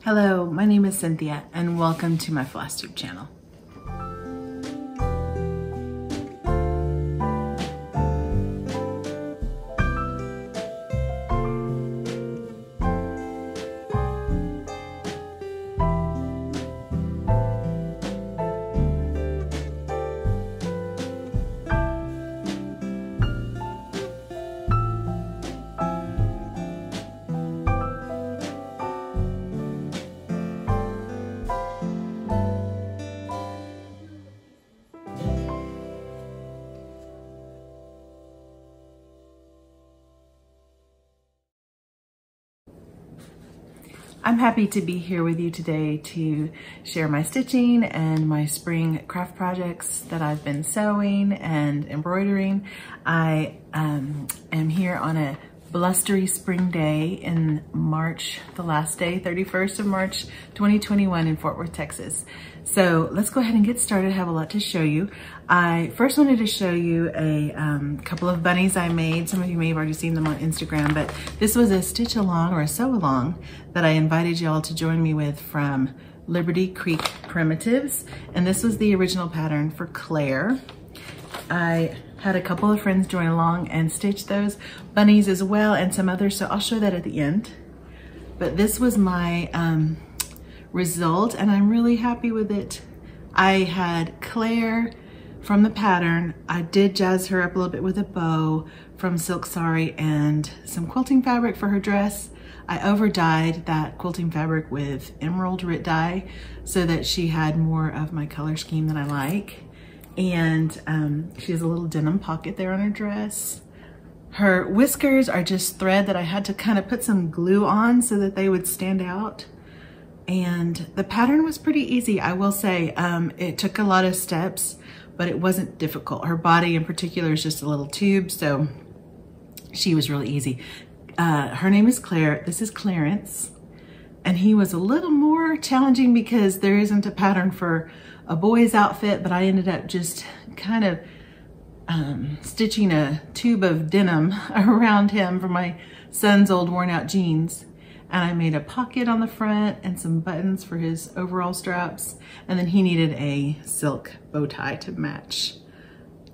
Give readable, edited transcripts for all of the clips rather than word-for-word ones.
Hello, my name is Cynthia and welcome to my FlossTube channel. I'm happy to be here with you today to share my stitching and my spring craft projects that I've been sewing and embroidering. I am here on a blustery spring day in March, the last day, 31st of March, 2021 in Fort Worth, Texas. So let's go ahead and get started. I have a lot to show you. I first wanted to show you a couple of bunnies I made. Some of you may have already seen them on Instagram, but this was a stitch along or a sew along that I invited y'all to join me with from Liberty Creek Primitives. And this was the original pattern for Claire. I had a couple of friends join along and stitch those bunnies as well and some others, so I'll show that at the end. But this was my result and I'm really happy with it. I had Claire from the pattern. I did jazz her up a little bit with a bow from Silk Sari and some quilting fabric for her dress. I over dyed that quilting fabric with emerald rit dye so that she had more of my color scheme that I like. And she has a little denim pocket there on her dress. Her whiskers are just thread that I had to kind of put some glue on so that they would stand out. And the pattern was pretty easy, I will say. It took a lot of steps, but it wasn't difficult. Her body in particular is just a little tube, so she was really easy. Her name is Claire. This is Clarence. And he was a little more challenging because there isn't a pattern for a boy's outfit, but I ended up just kind of stitching a tube of denim around him for my son's old worn out jeans. And I made a pocket on the front and some buttons for his overall straps. And then he needed a silk bow tie to match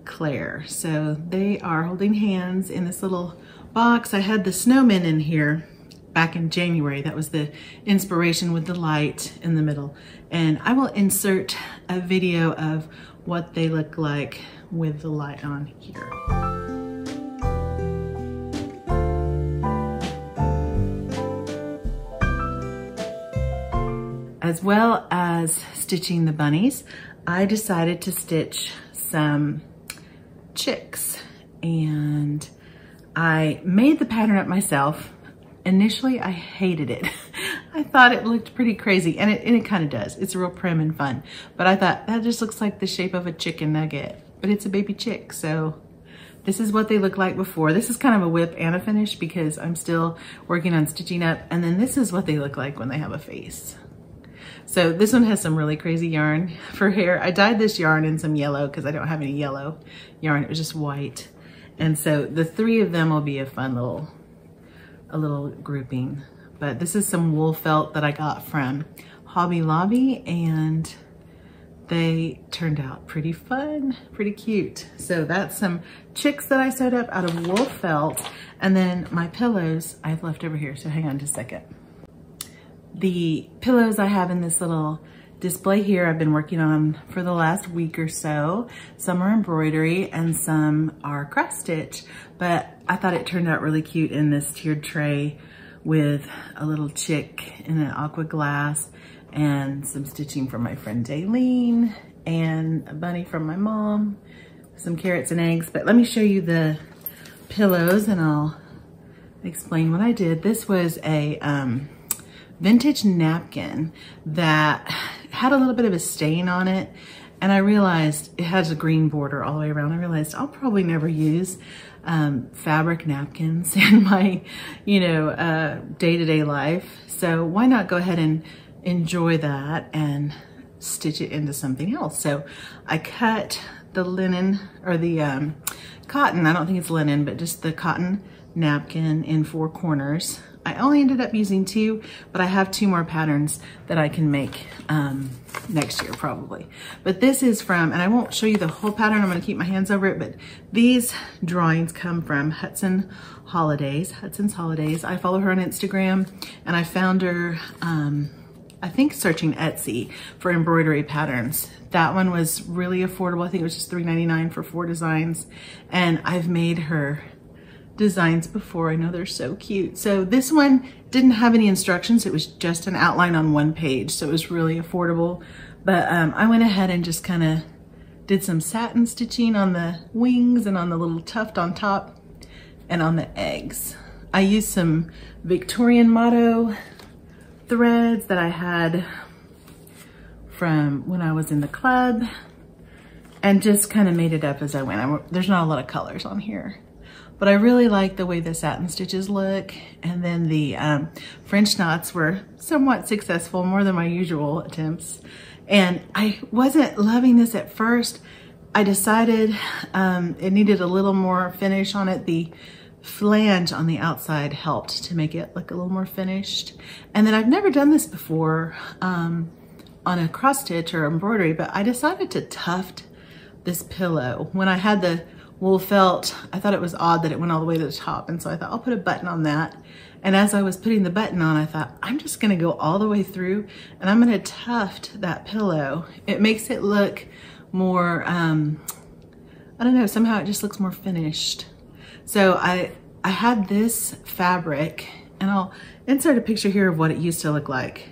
Claire. So they are holding hands in this little box. I had the snowmen in here back in January. That was the inspiration with the light in the middle. And I will insert a video of what they look like with the light on here. As well as stitching the bunnies, I decided to stitch some chicks, and I made the pattern up myself. Initially, I hated it. I thought it looked pretty crazy, and it kind of does. It's real prim and fun, but I thought that just looks like the shape of a chicken nugget, but it's a baby chick, so this is what they look like before. This is kind of a whip and a finish because I'm still working on stitching up, and then this is what they look like when they have a face. So this one has some really crazy yarn for hair. I dyed this yarn in some yellow because I don't have any yellow yarn. It was just white. And so the three of them will be a fun little grouping. But this is some wool felt that I got from Hobby Lobby, and they turned out pretty fun, pretty cute. So that's some chicks that I sewed up out of wool felt. And then my pillows I've left over here. So hang on just a second. The pillows I have in this little display here I've been working on for the last week or so. Some are embroidery and some are cross stitch, but I thought it turned out really cute in this tiered tray with a little chick in an aqua glass and some stitching from my friend Daylene and a bunny from my mom, some carrots and eggs. But let me show you the pillows and I'll explain what I did. This was a vintage napkin that had a little bit of a stain on it, and I realized it has a green border all the way around. I realized I'll probably never use fabric napkins in my day-to-day life, so why not go ahead and enjoy that and stitch it into something else. So I cut the linen, or the cotton, I don't think it's linen, but just the cotton napkin in 4 corners I only ended up using 2, but I have 2 more patterns that I can make next year probably. But this is from, and I won't show you the whole pattern, I'm gonna keep my hands over it, but these drawings come from Hudson's Holidays. I follow her on Instagram, and I found her, I think searching Etsy for embroidery patterns. That one was really affordable. I think it was just $3.99 for 4 designs. And I've made her designs before. I know they're so cute. So this one didn't have any instructions. It was just an outline on 1 page. So it was really affordable. But I went ahead and just kind of did some satin stitching on the wings and on the little tuft on top and on the eggs. I used some Victorian motto threads that I had from when I was in the club and just kind of made it up as I went. There's not a lot of colors on here, but I really like the way the satin stitches look. And then the French knots were somewhat successful, more than my usual attempts. And I wasn't loving this at first. I decided it needed a little more finish on it. The flange on the outside helped to make it look a little more finished. And then I've never done this before on a cross stitch or embroidery, but I decided to tuft this pillow. When I had the wool felt, I thought it was odd that it went all the way to the top, and so I thought I'll put a button on that. And as I was putting the button on, I thought I'm just gonna go all the way through and I'm gonna tuft that pillow. It makes it look more, I don't know, somehow it just looks more finished. So I had this fabric, and I'll insert a picture here of what it used to look like.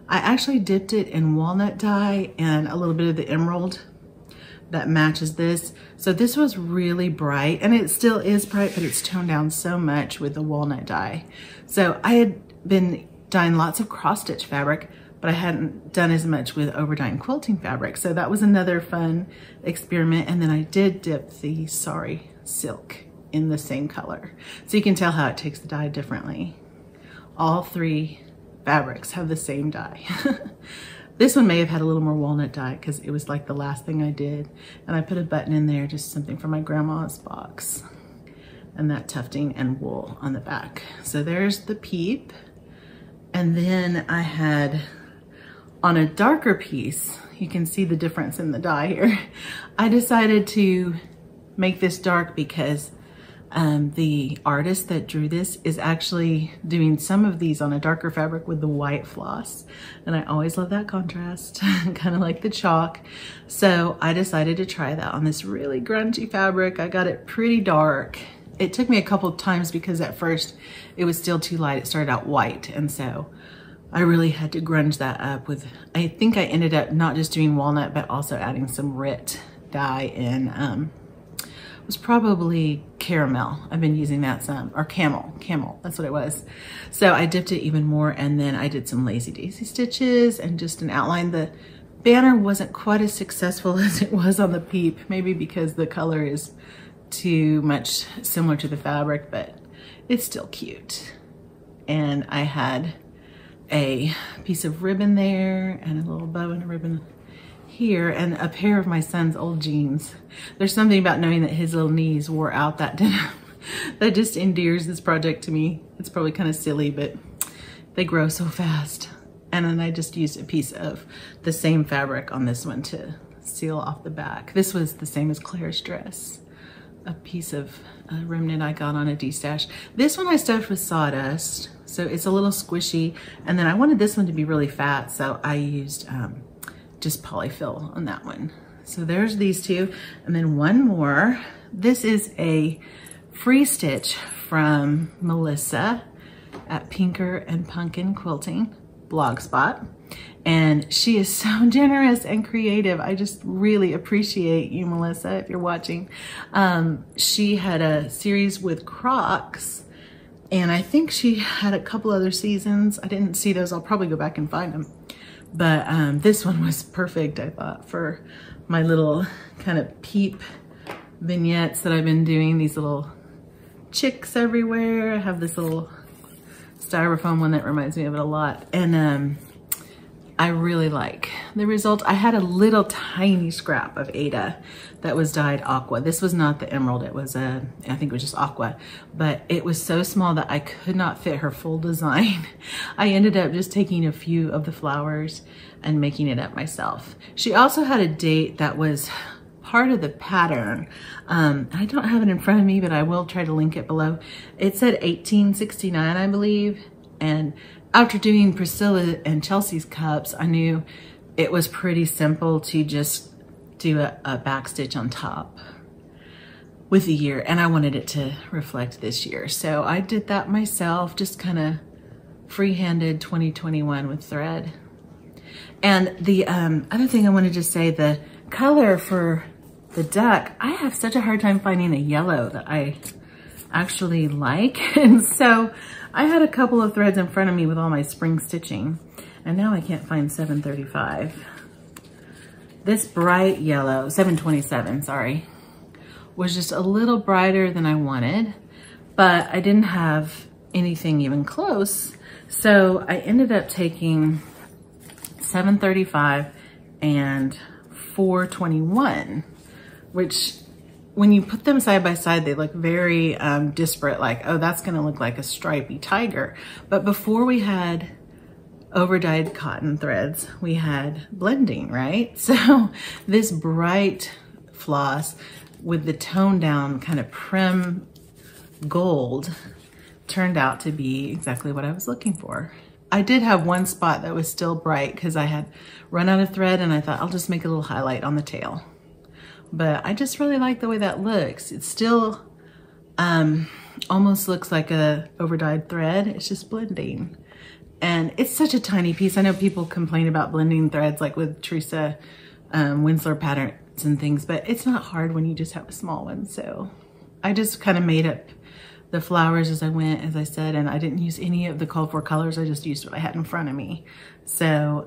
I actually dipped it in walnut dye and a little bit of the emerald that matches this. So this was really bright, and it still is bright, but it's toned down so much with the walnut dye. So I had been dyeing lots of cross stitch fabric, but I hadn't done as much with over-dyeing quilting fabric. So that was another fun experiment. And then I did dip the sari silk in the same color. So you can tell how it takes the dye differently. All 3 fabrics have the same dye. This one may have had a little more walnut dye because it was like the last thing I did. And I put a button in there, just something from my grandma's box. And that tufting and wool on the back. So there's the peep. And then I had, on a darker piece, you can see the difference in the dye here. I decided to make this dark because the artist that drew this is actually doing some of these on a darker fabric with the white floss. And I always love that contrast, kind of like the chalk. So I decided to try that on this really grungy fabric. I got it pretty dark. It took me a couple of times because at first it was still too light. It started out white. And so I really had to grunge that up with, I think I ended up not just doing walnut, but also adding some Rit dye in, it was probably caramel. I've been using that some, or camel, that's what it was. So I dipped it even more, and then I did some lazy daisy stitches and just an outline. The banner wasn't quite as successful as it was on the peep, maybe because the color is too much similar to the fabric, but it's still cute. And I had a piece of ribbon there and a little bow and a ribbon here and a pair of my son's old jeans. There's something about knowing that his little knees wore out that denim that just endears this project to me. It's probably kind of silly, but they grow so fast. And then I just used a piece of the same fabric on this one to seal off the back. This was the same as Claire's dress, a piece of remnant I got on a D-stash. This one I stuffed with sawdust, so it's a little squishy. And then I wanted this one to be really fat, so I used just polyfill on that one. So there's these 2. And then one more. This is a free stitch from Melissa at Pinker and Pumpkin Quilting Blogspot. And she is so generous and creative. I just really appreciate you, Melissa, if you're watching. She had a series with Crocs, and I think she had a couple other seasons. I didn't see those. I'll probably go back and find them. But this one was perfect, I thought, for my little kind of peep vignettes that I've been doing. These little chicks everywhere. I have this little styrofoam one that reminds me of it a lot. And I really like the result. I had a little tiny scrap of Ada that was dyed aqua. This was not the emerald, it was I think it was just aqua, but it was so small that I could not fit her full design. I ended up just taking a few of the flowers and making it up myself. She also had a date that was part of the pattern. I don't have it in front of me, but I will try to link it below. It said 1869, I believe, and after doing Priscilla and Chelsea's cups, I knew it was pretty simple to just do a back stitch on top with the year, and I wanted it to reflect this year. So I did that myself, just kind of free-handed 2021 with thread. And the other thing I wanted to say, the color for the duck, I have such a hard time finding a yellow that I actually like. And so I had a couple of threads in front of me with all my spring stitching, and now I can't find 735. This bright yellow, 727, sorry, was just a little brighter than I wanted, but I didn't have anything even close. So I ended up taking 735 and 421, which when you put them side by side, they look very disparate, like, oh, that's gonna look like a stripy tiger. But before we had over-dyed cotton threads, we had blending, right? So this bright floss with the toned down kind of prim gold turned out to be exactly what I was looking for. I did have one spot that was still bright because I had run out of thread, and I thought I'll just make a little highlight on the tail. But I just really like the way that looks. It still almost looks like a over-dyed thread. It's just blending. And it's such a tiny piece. I know people complain about blending threads like with Teresa Winsler patterns and things, but it's not hard when you just have a small one. So I just kind of made up the flowers as I went, as I said, and I didn't use any of the called for colors. I just used what I had in front of me. So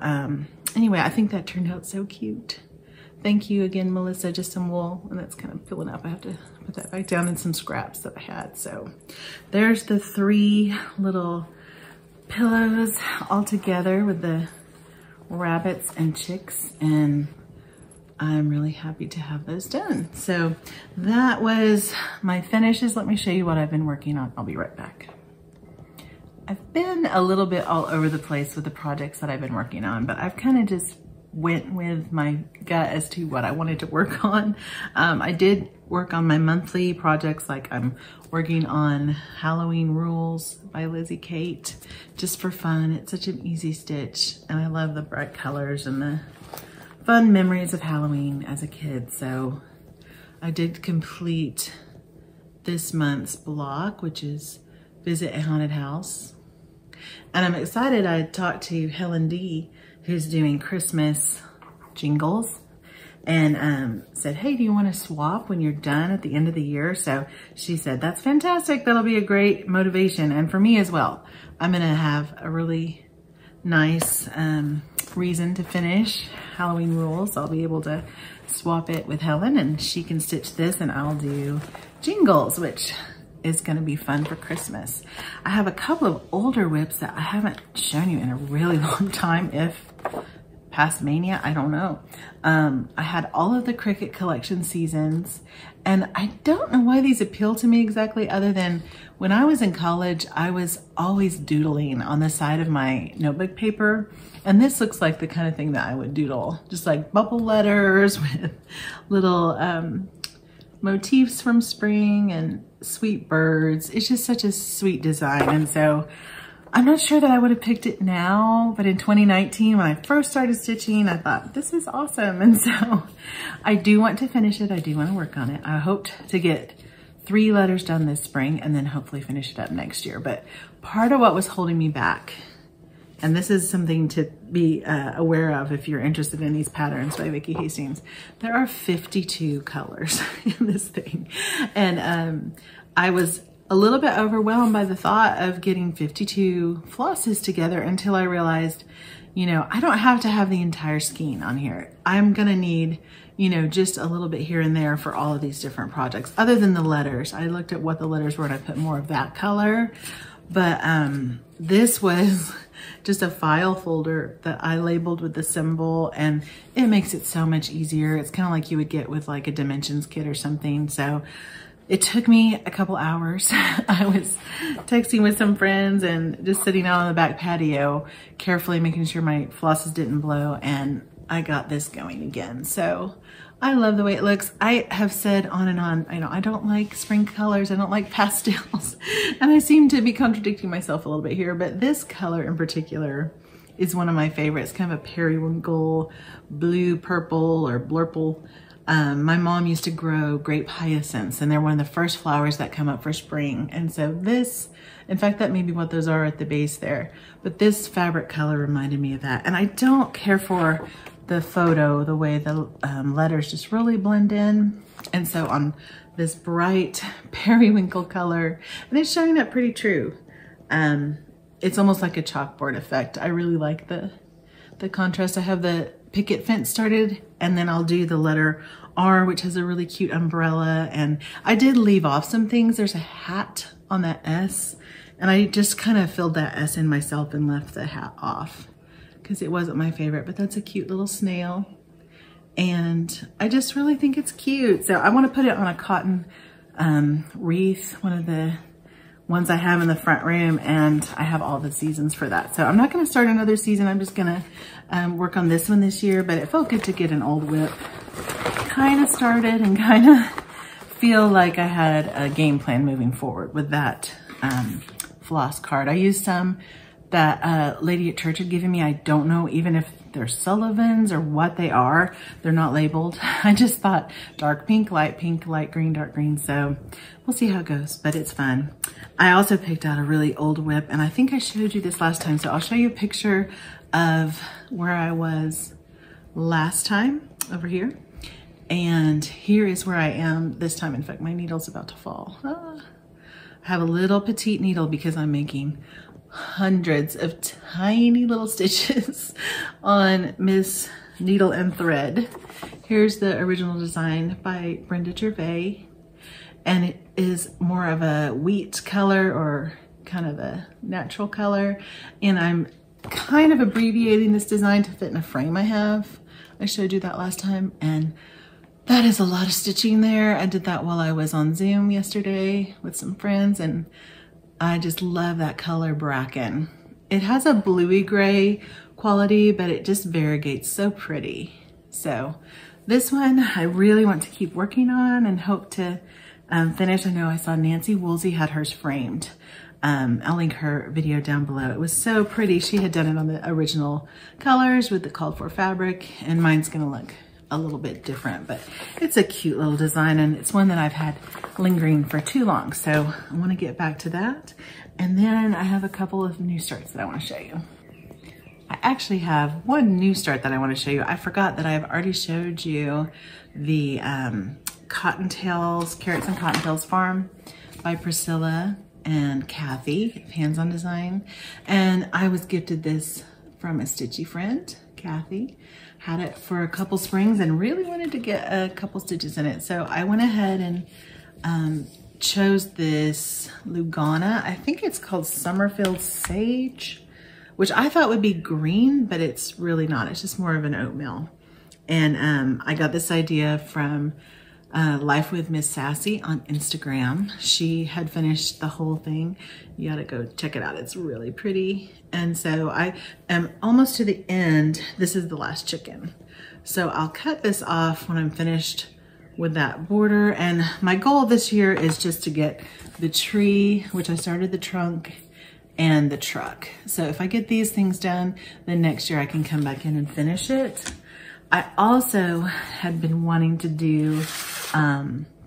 anyway, I think that turned out so cute. Thank you again, Melissa. Just some wool, and that's kind of filling up. I have to put that back down in some scraps that I had. So there's the 3 little pillows all together with the rabbits and chicks, and I'm really happy to have those done. So that was my finishes. Let me show you what I've been working on. I'll be right back. I've been a little bit all over the place with the projects that I've been working on, but I've kind of just went with my gut as to what I wanted to work on. I did work on my monthly projects, like I'm working on Halloween Rules by Lizzie Kate, just for fun. It's such an easy stitch, and I love the bright colors and the fun memories of Halloween as a kid. So I did complete this month's block, which is Visit a Haunted House. And I'm excited. I talked to Helen D, who's doing Christmas jingles, and said, hey, do you want to swap when you're done at the end of the year? So she said, that's fantastic. That'll be a great motivation. And for me as well, I'm going to have a really nice reason to finish Halloween Rules. I'll be able to swap it with Helen, and she can stitch this, and I'll do jingles, which is going to be fun for Christmas. I have a couple of older whips that I haven't shown you in a really long time, if past mania, I don't know. I had all of the Cricut Collection seasons, and I don't know why these appeal to me exactly, other than when I was in college, I was always doodling on the side of my notebook paper, and this looks like the kind of thing that I would doodle, just like bubble letters with little motifs from spring and sweet birds. It's just such a sweet design. And so I'm not sure that I would have picked it now, but in 2019, when I first started stitching, I thought, this is awesome. And so I do want to finish it. I do want to work on it. I hoped to get 3 letters done this spring and then hopefully finish it up next year. But part of what was holding me back, and this is something to be aware of if you're interested in these patterns by Vicki Hastings, there are 52 colors in this thing. And I was a little bit overwhelmed by the thought of getting 52 flosses together until I realized, you know, I don't have to have the entire skein on here. I'm gonna need, you know, just a little bit here and there for all of these different projects, other than the letters. I looked at what the letters were and I put more of that color. But this was just a file folder that I labeled with the symbol, and it makes it so much easier. It's kind of like you would get with like a dimensions kit or something. So it took me a couple hours. I was texting with some friends and just sitting out on the back patio, carefully making sure my flosses didn't blow, and I got this going again. So I love the way it looks. I have said on and on, I don't like spring colors, I don't like pastels, and I seem to be contradicting myself a little bit here, but this color in particular is one of my favorites, kind of a periwinkle, blue, purple, or blurple. My mom used to grow grape hyacinths, and they're one of the first flowers that come up for spring. And so this, in fact, that may be what those are at the base there, but this fabric color reminded me of that. And I don't care for the photo, the way the letters just really blend in. And so on this bright periwinkle color, and it's showing up pretty true. It's almost like a chalkboard effect. I really like the contrast. I have the picket fence started, and then I'll do the letter R, which has a really cute umbrella. And I did leave off some things. There's a hat on that S, and I just kind of filled that S in myself and left the hat off because it wasn't my favorite, but that's a cute little snail. And I just really think it's cute. So I want to put it on a cotton wreath, one of the ones I have in the front room, and I have all the seasons for that. So I'm not going to start another season. I'm just going to work on this one this year, but it felt good to get an old WIP kind of started and kind of feel like I had a game plan moving forward with that floss card. I used some that lady at church had given me. I don't know even if they're Sullivan's or what they are. They're not labeled. I just thought dark pink, light green, dark green. So we'll see how it goes, but it's fun. I also picked out a really old WIP, and I think I showed you this last time. So I'll show you a picture of where I was last time over here. And here is where I am this time. In fact, my needle's about to fall. I have a little petite needle because I'm making hundreds of tiny little stitches on Miss Needle and Thread. Here's the original design by Brenda Gervais, and it is more of a wheat color or kind of a natural color, and I'm kind of abbreviating this design to fit in a frame I have. I showed you that last time, and that is a lot of stitching there. I did that while I was on Zoom yesterday with some friends, and I just love that color bracken. It has a bluey gray quality, but it just variegates so pretty. So this one I really want to keep working on and hope to finish. I know I saw Nancy Woolsey had hers framed. I'll link her video down below. It was so pretty. She had done it on the original colors with the called for fabric, and mine's gonna look a little bit different, but it's a cute little design, and it's one that I've had lingering for too long. So I want to get back to that. And then I have a couple of new starts that I want to show you. I actually have one new start that I want to show you. I forgot that I've already showed you the Cottontails, Carrots and Cottontails Farm by Priscilla and Kathy, Hands On Design. And I was gifted this from a stitchy friend, Kathy. Had it for a couple springs and really wanted to get a couple stitches in it. So I went ahead and chose this Lugana. I think it's called Summerfield Sage, which I thought would be green, but it's really not. It's just more of an oatmeal. And I got this idea from Life with Miss Sassy on Instagram. She had finished the whole thing. You gotta go check it out. It's really pretty. And so I am almost to the end. This is the last chicken. So I'll cut this off when I'm finished with that border. And my goal this year is just to get the tree, which I started the trunk, and the truck. So if I get these things done, then next year I can come back in and finish it. I also had been wanting to do,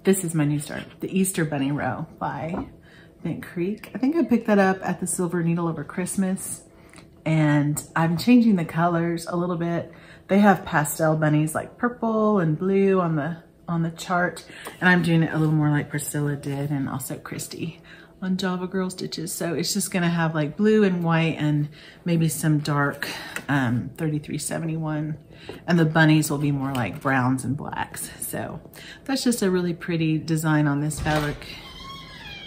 this is my new start, the Easter Bunny Row by Bent Creek. I think I picked that up at the Silver Needle over Christmas, and I'm changing the colors a little bit. They have pastel bunnies like purple and blue on the chart, and I'm doing it a little more like Priscilla did, and also Christy on Java Girl Stitches. So it's just gonna have like blue and white and maybe some dark 3371. And the bunnies will be more like browns and blacks. So that's just a really pretty design on this fabric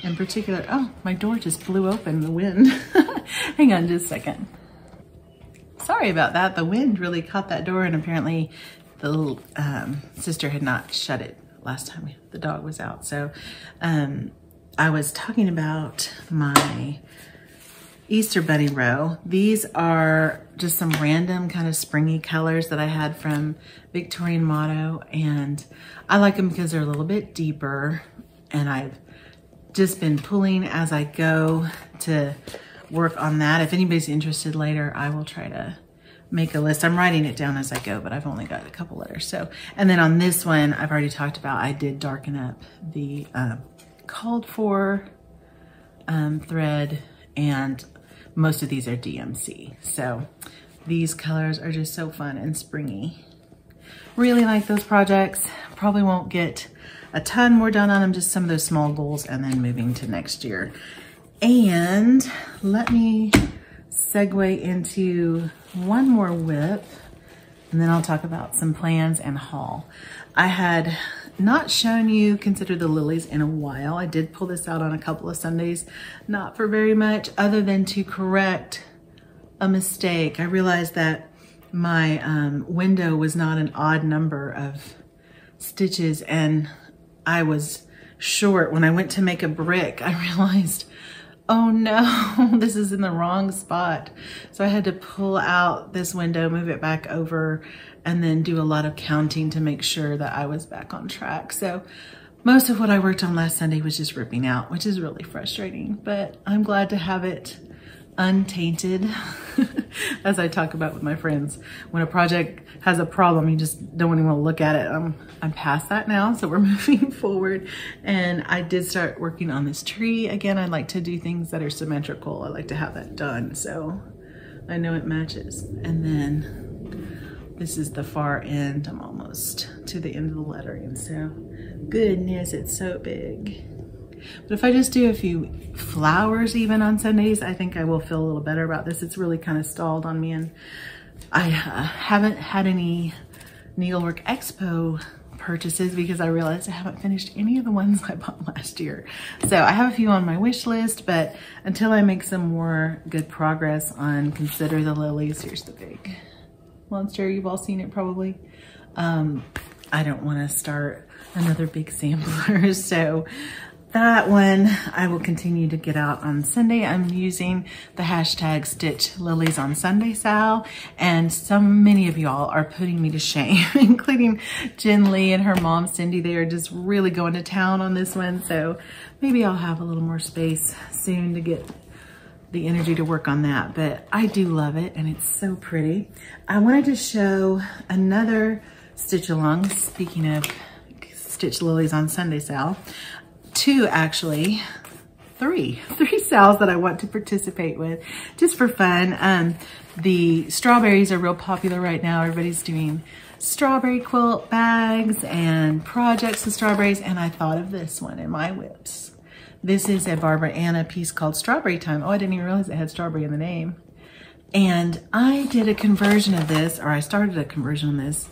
in particular. Oh, my door just blew open in the wind. Hang on just a second. Sorry about that. The wind really caught that door, and apparently the sister had not shut it last time the dog was out. So I was talking about my Easter Bunny row. These are just some random kind of springy colors that I had from Victorian Motto, and I like them because they're a little bit deeper, and I've just been pulling as I go to work on that. If anybody's interested later, I will try to make a list. I'm writing it down as I go, but I've only got a couple letters. So, and then on this one, I've already talked about, I did darken up the called for thread, and most of these are DMC. So these colors are just so fun and springy. Really like those projects. Probably won't get a ton more done on them, just some of those small goals, and then moving to next year. And let me segue into one more whip, and then I'll talk about some plans and haul. I had not shown you Consider the Lilies in a while. I did pull this out on a couple of Sundays, not for very much, other than to correct a mistake. I realized that my window was not an odd number of stitches, and I was short. When I went to make a brick, I realized, oh no, this is in the wrong spot. So I had to pull out this window, move it back over, and then do a lot of counting to make sure that I was back on track. So most of what I worked on last Sunday was just ripping out, which is really frustrating, but I'm glad to have it untainted. As I talk about with my friends, when a project has a problem, you just don't even want to look at it. I'm past that now, so we're moving forward. And I did start working on this tree. Again, I like to do things that are symmetrical. I like to have that done, so I know it matches. And then this is the far end. I'm almost to the end of the lettering, so goodness, it's so big. But if I just do a few flowers even on Sundays, I think I will feel a little better about this. It's really kind of stalled on me, and I haven't had any Needlework Expo purchases because I realized I haven't finished any of the ones I bought last year. So I have a few on my wish list, but until I make some more good progress on Consider the Lilies, here's the big monster. You've all seen it probably. I don't want to start another big sampler, so that one I will continue to get out on Sunday. I'm using the hashtag Stitch Lilies on Sunday, Sal, and many of y'all are putting me to shame, including Jen Lee and her mom, Cindy. They are just really going to town on this one, so maybe I'll have a little more space soon to get the energy to work on that, but I do love it, and it's so pretty. I wanted to show another stitch along, speaking of Stitch Lilies on Sunday, Sal. Two, actually, three Sals that I want to participate with just for fun. The strawberries are real popular right now. Everybody's doing strawberry quilt bags and projects with strawberries, and I thought of this one in my whips. This is a Barbara Anna piece called Strawberry Time. Oh, I didn't even realize it had strawberry in the name. And I did a conversion of this, or I started a conversion on this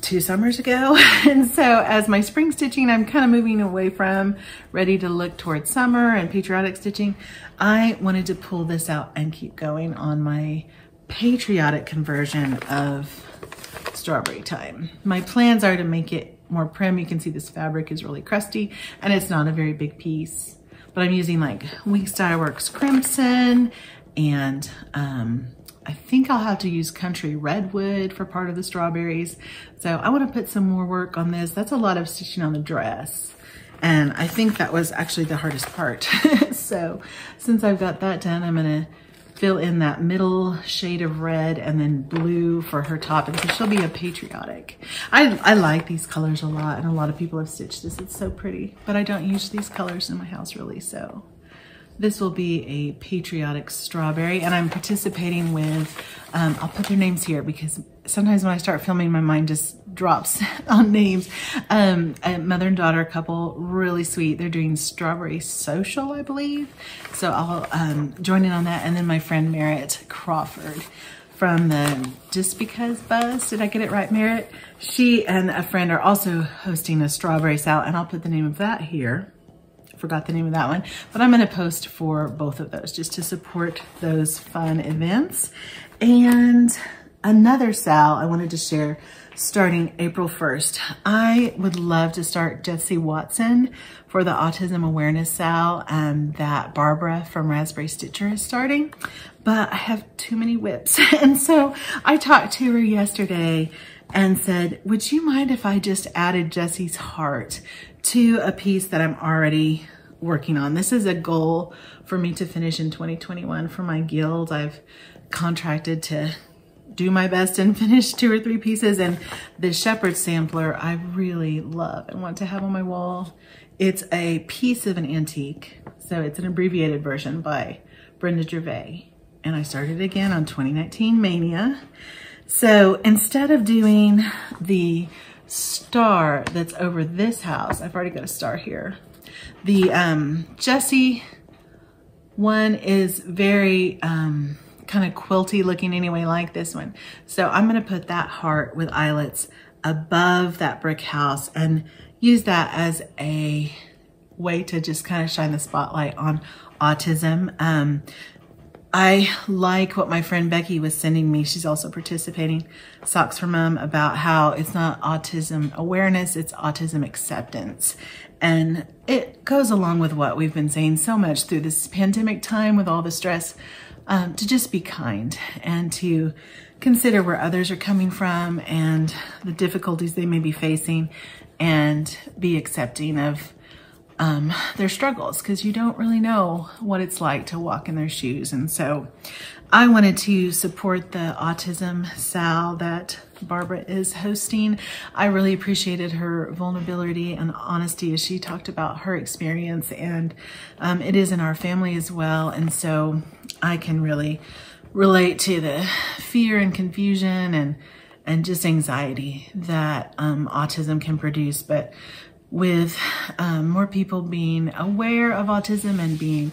2 summers ago. And so as my spring stitching, I'm kind of moving away from, ready to look towards summer and patriotic stitching. I wanted to pull this out and keep going on my patriotic conversion of Strawberry Time. My plans are to make it more prim. You can see this fabric is really crusty and it's not a very big piece, but I'm using like Weeks Dye Works Crimson, and I think I'll have to use Country Redwood for part of the strawberries. So I want to put some more work on this. That's a lot of stitching on the dress, and I think that was actually the hardest part. So since I've got that done, I'm gonna fill in that middle shade of red and then blue for her top, and so she'll be a patriotic. I like these colors a lot, and a lot of people have stitched this. It's so pretty, but I don't use these colors in my house really, so this will be a patriotic strawberry, and I'm participating with, I'll put their names here because sometimes when I start filming, my mind just drops on names. A mother and daughter couple, really sweet. They're doing Strawberry Social, I believe. So I'll join in on that. And then my friend Merritt Crawford from the Just Because Buzz. Did I get it right, Merritt? She and a friend are also hosting a strawberry sale, and I'll put the name of that here. Forgot the name of that one, but I'm going to post for both of those just to support those fun events. And another SAL I wanted to share starting April 1st. I would love to start Jessie Watson for the Autism Awareness SAL that Barbara from Raspberry Stitcher is starting, but I have too many whips. And so I talked to her yesterday and said, would you mind if I just added Jessie's heart to a piece that I'm already working on? This is a goal for me to finish in 2021 for my guild. I've contracted to do my best and finish 2 or 3 pieces. And the shepherd sampler I really love and want to have on my wall. It's a piece of an antique. So it's an abbreviated version by Brenda Gervais. And I started again on 2019 Mania. So instead of doing the star that's over this house, I've already got a star here. The Jessie one is very kind of quilty looking anyway, like this one. So I'm gonna put that heart with eyelets above that brick house and use that as a way to just kind of shine the spotlight on autism. I like what my friend Becky was sending me. She's also participating, Socks for Mom, about how it's not autism awareness, it's autism acceptance. And it goes along with what we've been saying so much through this pandemic time with all the stress, to just be kind and to consider where others are coming from and the difficulties they may be facing and be accepting of their struggles, because you don't really know what it's like to walk in their shoes. And so I wanted to support the Autism SAL that Barbara is hosting. I really appreciated her vulnerability and honesty as she talked about her experience, and it is in our family as well. And so I can really relate to the fear and confusion and just anxiety that autism can produce. But with more people being aware of autism and being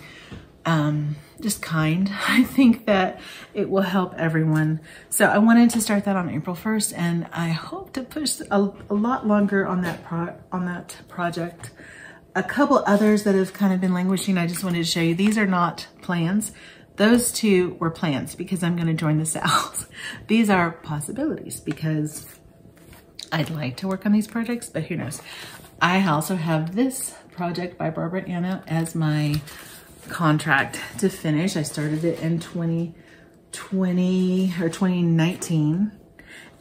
just kind, I think that it will help everyone. So I wanted to start that on April 1st, and I hope to push a lot longer on that project. A couple others that have kind of been languishing, I just wanted to show you. These are not plans. Those 2 were plans because I'm going to join the SALs. These are possibilities because I'd like to work on these projects, but who knows. I also have this project by Barbara Anna as my contract to finish. I started it in 2020 or 2019,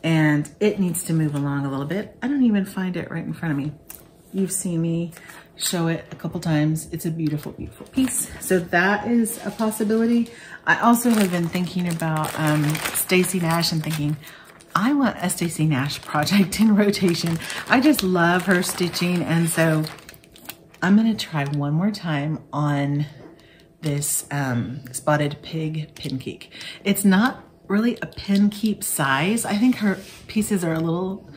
and it needs to move along a little bit. I don't even find it right in front of me. You've seen me show it a couple times. It's a beautiful, beautiful piece. So that is a possibility. I also have been thinking about Stacey Nash and thinking, I want a Stacey Nash project in rotation. I just love her stitching. And so I'm gonna try one more time on this Spotted Pig pin keep. It's not really a pin keep size. I think her pieces are a little,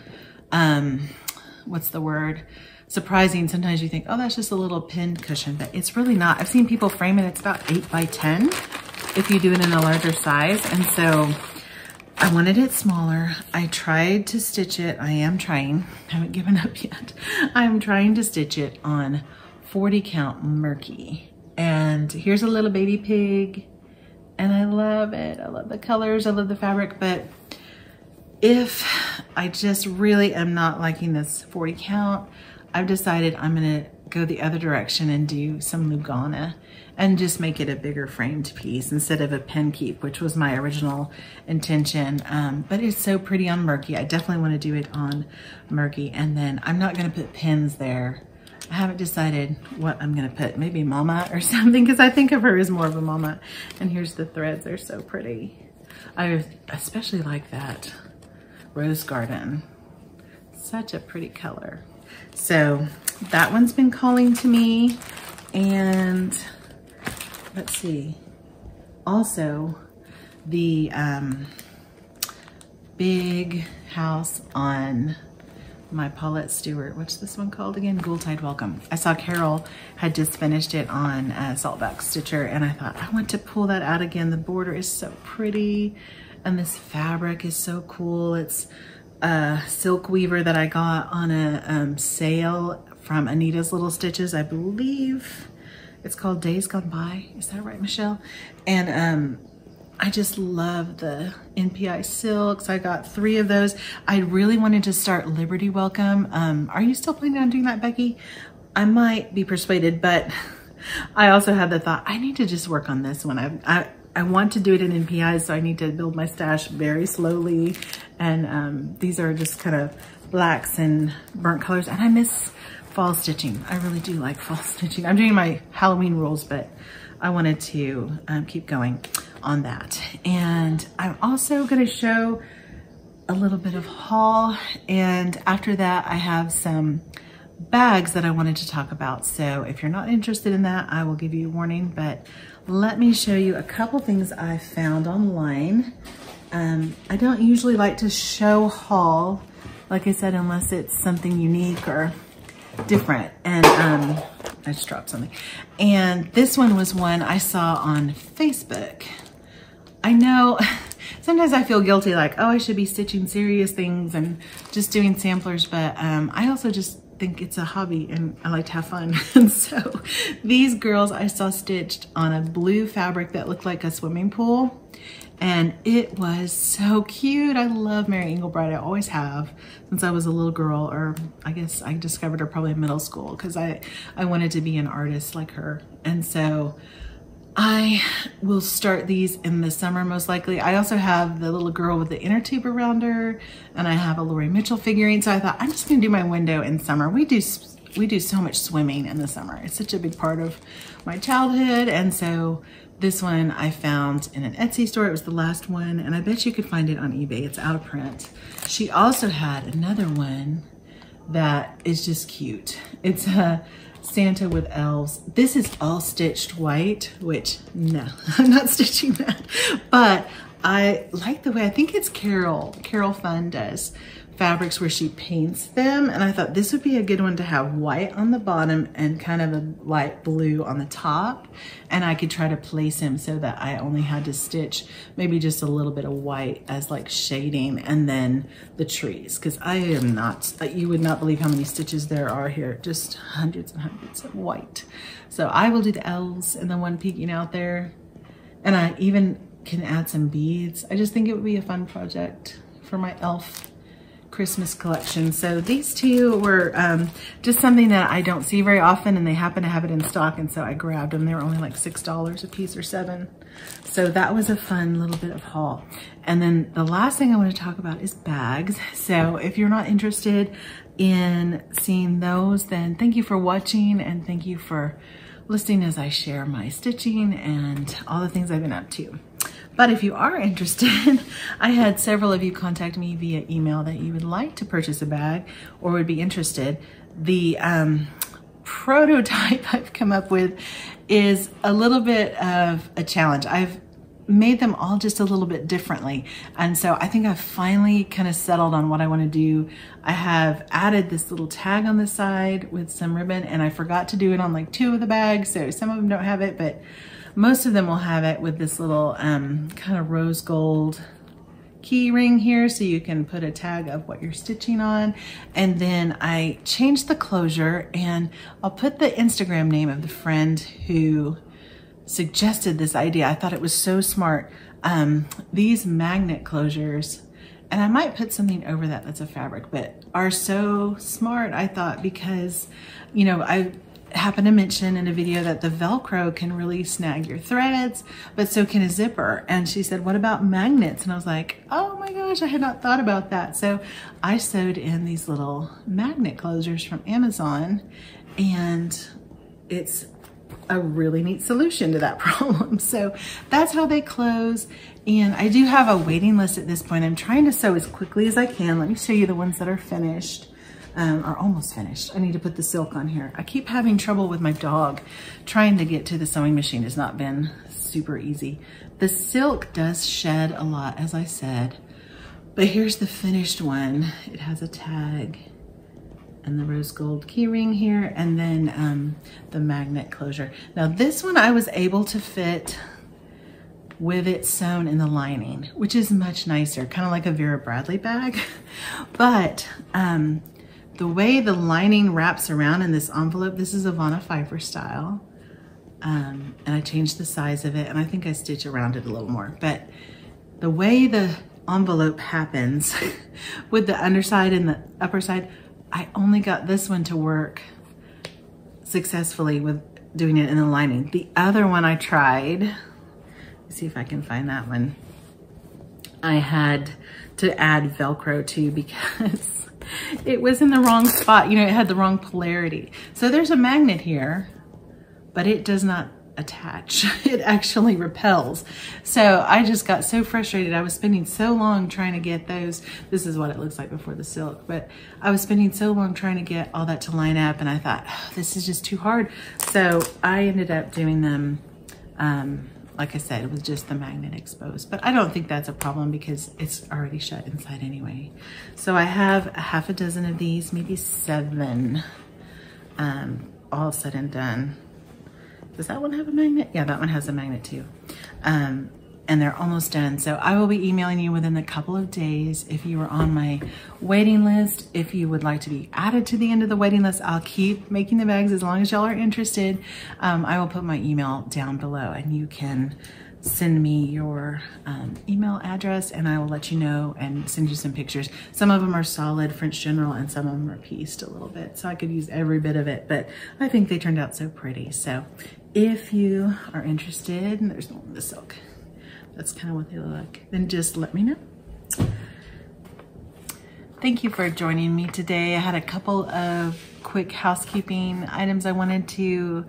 what's the word? Surprising. Sometimes you think, oh, that's just a little pin cushion, but it's really not. I've seen people frame it. It's about 8 by 10 if you do it in a larger size. And so I wanted it smaller. I tried to stitch it. I am trying. I haven't given up yet. I'm trying to stitch it on 40 count Murky. And here's a little baby pig. And I love it. I love the colors. I love the fabric. But if I just really am not liking this 40 count, I've decided I'm going to go the other direction and do some Lugana and just make it a bigger framed piece instead of a pin keep, which was my original intention. But it's so pretty on Murky. I definitely want to do it on Murky. And then I'm not going to put pins there. I haven't decided what I'm going to put. Maybe Mama or something, because I think of her as more of a Mama. And here's the threads. They're so pretty. I especially like that Rose Garden. Such a pretty color. So that one's been calling to me. And let's see. Also, the big house on my Paulette Stewart. What's this one called again? Ghoultide Welcome. I saw Carol had just finished it on Saltback Stitcher, and I thought, I want to pull that out again. The border is so pretty, and this fabric is so cool. It's a silk weaver that I got on a sale from Anita's Little Stitches. I believe it's called Days Gone By. Is that right, Michelle? And I just love the NPI silks. I got 3 of those. I really wanted to start Liberty Welcome. Are you still planning on doing that, Becky? I might be persuaded, but I also had the thought, I need to just work on this one. I want to do it in NPIs, so I need to build my stash very slowly. And these are just kind of blacks and burnt colors. And I miss fall stitching. I really do like fall stitching. I'm doing my Halloween rules, but I wanted to keep going on that. And I'm also gonna show a little bit of haul. And after that, I have some bags that I wanted to talk about. So if you're not interested in that, I will give you a warning, but let me show you a couple things I found online. I don't usually like to show haul, like I said, unless it's something unique or different. And I just dropped something. And this one was one I saw on Facebook. I know sometimes I feel guilty, like, oh, I should be stitching serious things and just doing samplers, but I also just think it's a hobby and I like to have fun. And so these girls I saw stitched on a blue fabric that looked like a swimming pool, and it was so cute. I love Mary Engelbreit. I always have since I was a little girl, or I guess I discovered her probably in middle school because I wanted to be an artist like her. And so I will start these in the summer most likely. I also have the little girl with the inner tube around her, and I have a Lori Mitchell figurine. So I thought I'm just gonna do my window in summer. We do so much swimming in the summer. It's such a big part of my childhood. And so this one I found in an Etsy store. It was the last one, and I bet you could find it on eBay. It's out of print. She also had another one that is just cute. It's a Santa with elves. This is all stitched white, which no, I'm not stitching that, but I like the way, I think it's Carol Fun does fabrics where she paints them, and I thought this would be a good one to have white on the bottom and kind of a light blue on the top, and I could try to place him so that I only had to stitch maybe just a little bit of white as like shading, and then the trees, because I am not, you would not believe how many stitches there are here, just hundreds and hundreds of white. So I will do the elves and the one peeking out there, and I even can add some beads. I just think it would be a fun project for my elf Christmas collection. So these two were just something that I don't see very often, and they happen to have it in stock, and so I grabbed them. They were only like $6 a piece or $7. So that was a fun little bit of haul. And then the last thing I want to talk about is bags. So if you're not interested in seeing those, then thank you for watching, and thank you for listening as I share my stitching and all the things I've been up to. But if you are interested, I had several of you contact me via email that you would like to purchase a bag or would be interested. The prototype I've come up with is a little bit of a challenge. I've made them all just a little bit differently. And so I think I've finally kind of settled on what I want to do. I have added this little tag on the side with some ribbon, and I forgot to do it on like 2 of the bags. So some of them don't have it, but most of them will have it with this little kind of rose gold key ring here, so you can put a tag of what you're stitching on. And then I changed the closure, and I'll put the Instagram name of the friend who suggested this idea. I thought it was so smart. These magnet closures, and I might put something over that that's a fabric, but are so smart, I thought, because, you know, I happened to mention in a video that the Velcro can really snag your threads, but so can a zipper. And she said, what about magnets? And I was like, oh my gosh, I had not thought about that. So I sewed in these little magnet closures from Amazon, and it's a really neat solution to that problem. So that's how they close. And I do have a waiting list at this point. I'm trying to sew as quickly as I can. Let me show you the ones that are finished. Are almost finished. I need to put the silk on here. I keep having trouble with my dog. Trying to get to the sewing machine has not been super easy. The silk does shed a lot, as I said, but here's the finished one. It has a tag and the rose gold key ring here, and then the magnet closure. Now this one I was able to fit with it sewn in the lining, which is much nicer, kind of like a Vera Bradley bag. But the way the lining wraps around in this envelope, this is Ivana Pfeiffer style. and I changed the size of it, and I think I stitch around it a little more. But the way the envelope happens with the underside and the upper side, I only got this one to work successfully with doing it in the lining. The other one I tried, let's see if I can find that one. I had to add Velcro to because it was in the wrong spot. You know, it had the wrong polarity. So there's a magnet here, but it does not attach. It actually repels. So I just got so frustrated. I was spending so long trying to get those. This is what it looks like before the silk, but I was spending so long trying to get all that to line up, and I thought, oh, this is just too hard. So I ended up doing them, like I said, with just the magnet exposed, but I don't think that's a problem because it's already shut inside anyway. So I have a half a dozen of these, maybe 7, all said and done. Does that one have a magnet? Yeah, that one has a magnet too. And they're almost done. So I will be emailing you within a couple of days if you are on my waiting list. If you would like to be added to the end of the waiting list, I'll keep making the bags as long as y'all are interested. I will put my email down below, and you can send me your email address, and I will let you know and send you some pictures. Some of them are solid French General, and some of them are pieced a little bit, so I could use every bit of it, but I think they turned out so pretty. So if you are interested, and there's no the silk, that's kind of what they look like, then just let me know. Thank you for joining me today. I had a couple of quick housekeeping items I wanted to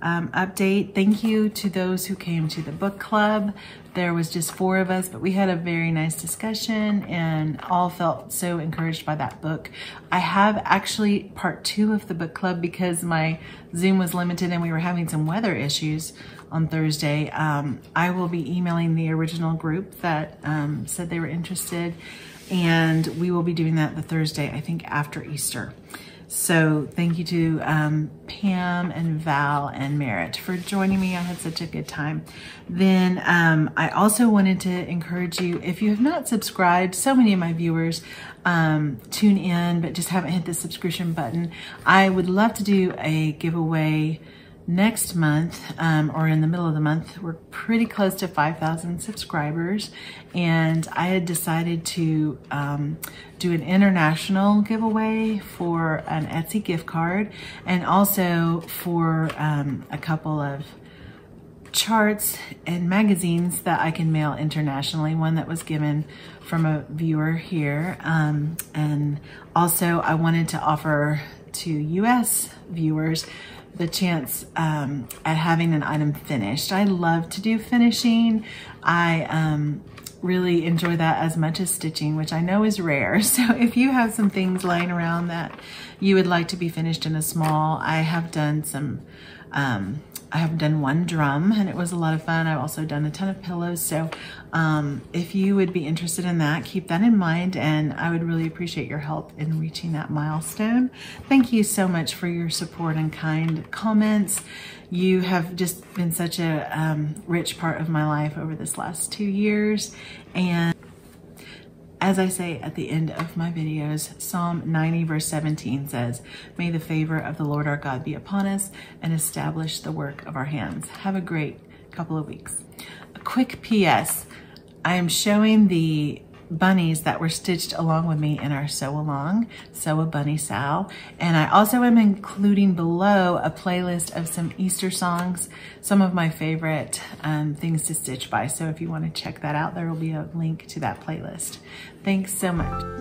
update. Thank you to those who came to the book club. There was just 4 of us, but we had a very nice discussion and all felt so encouraged by that book. I have actually part 2 of the book club because my Zoom was limited and we were having some weather issues on Thursday. I will be emailing the original group that said they were interested, and we will be doing that the Thursday, I think, after Easter. So thank you to Pam and Val and Merritt for joining me. I had such a good time. Then I also wanted to encourage you, if you have not subscribed, so many of my viewers tune in but just haven't hit the subscription button. I would love to do a giveaway next month or in the middle of the month. We're pretty close to 5,000 subscribers, and I had decided to do an international giveaway for an Etsy gift card, and also for a couple of charts and magazines that I can mail internationally. One that was given from a viewer here, and also I wanted to offer to US viewers the chance at having an item finished. I love to do finishing. I really enjoy that as much as stitching, which I know is rare. So if you have some things lying around that you would like to be finished in a small, I have done some, I have done one drum and it was a lot of fun. I've also done a ton of pillows. So if you would be interested in that, keep that in mind, and I would really appreciate your help in reaching that milestone. Thank you so much for your support and kind comments. You have just been such a rich part of my life over this last 2 years. And as I say at the end of my videos, Psalm 90 verse 17 says, "May the favor of the Lord our God be upon us and establish the work of our hands." Have a great couple of weeks. A quick PS, I am showing the bunnies that were stitched along with me in our sew along, Sew a Bunny Sal. And I also am including below a playlist of some Easter songs, some of my favorite things to stitch by. So if you want to check that out, there will be a link to that playlist. Thanks so much.